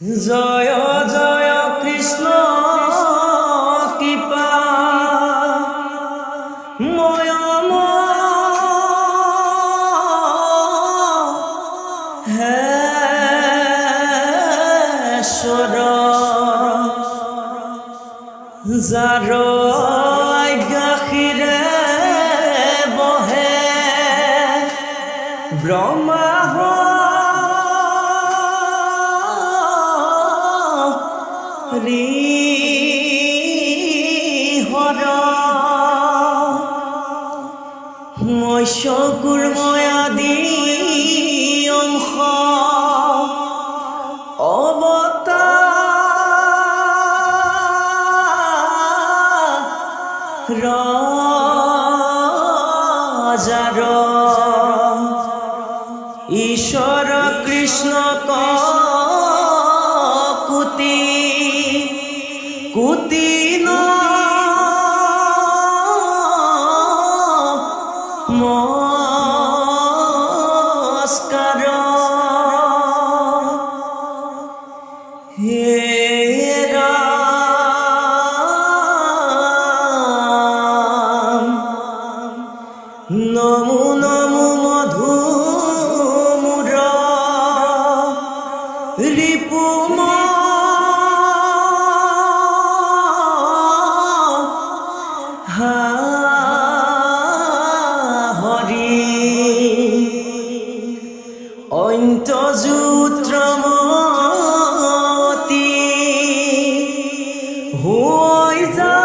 জয় জয় কৃষ্ণ কৃপা ময়ম হেশ্বৰ যাৰ গাখীৰে বহে ব্ৰহ্মা হৰ মৎস্য কুৰ্ময়াদি অংশ অৱতাৰ যাৰ ঈশ্বৰ কৃষ্ণ কোটি কোটি নমস্কাৰ হে ৰাম নমো নমো মধুমূৰ ৰিপুম অন্তযুত্ৰমতি হৈ যা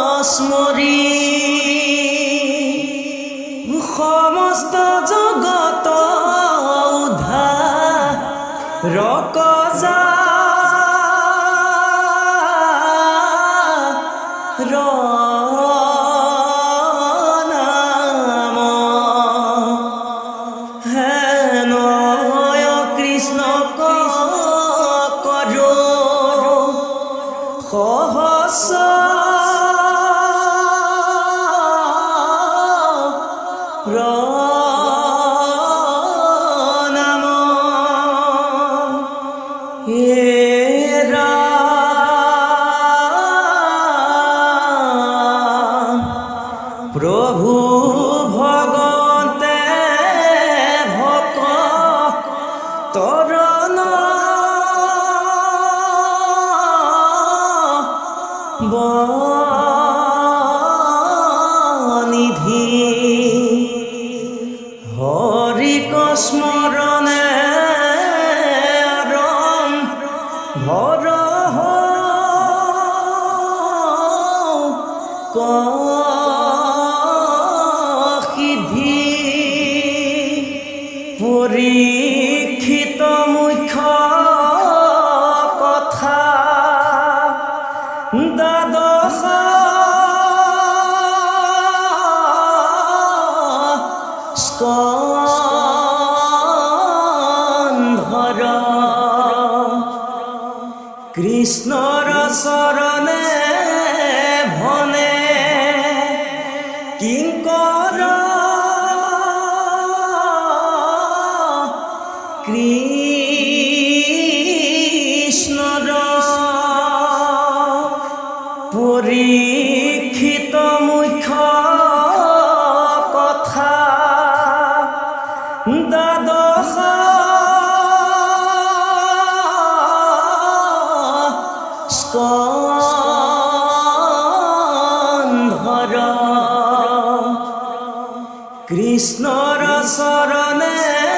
কস্মৰি সমস্ত জগত উদ্ধাৰ ৰকজা নাম হেন কৃষ্ণ কৰো সহস্ৰ নাম হে প্ৰভু ভগতে ভক্তৰণ বনিধি হৰিক স্মৰণে ৰম ভৰ পৰীক্ষিত মুখ্য কথা দ্বাদশ স্কন্ধৰ কৃষ্ণৰ চৰণে ভনে কিংকৰ কৃষ্ণৰ পৰীক্ষিত মুখ্য কথা দ্বাদশ স্কন্ধৰ কৃষ্ণৰ চৰণে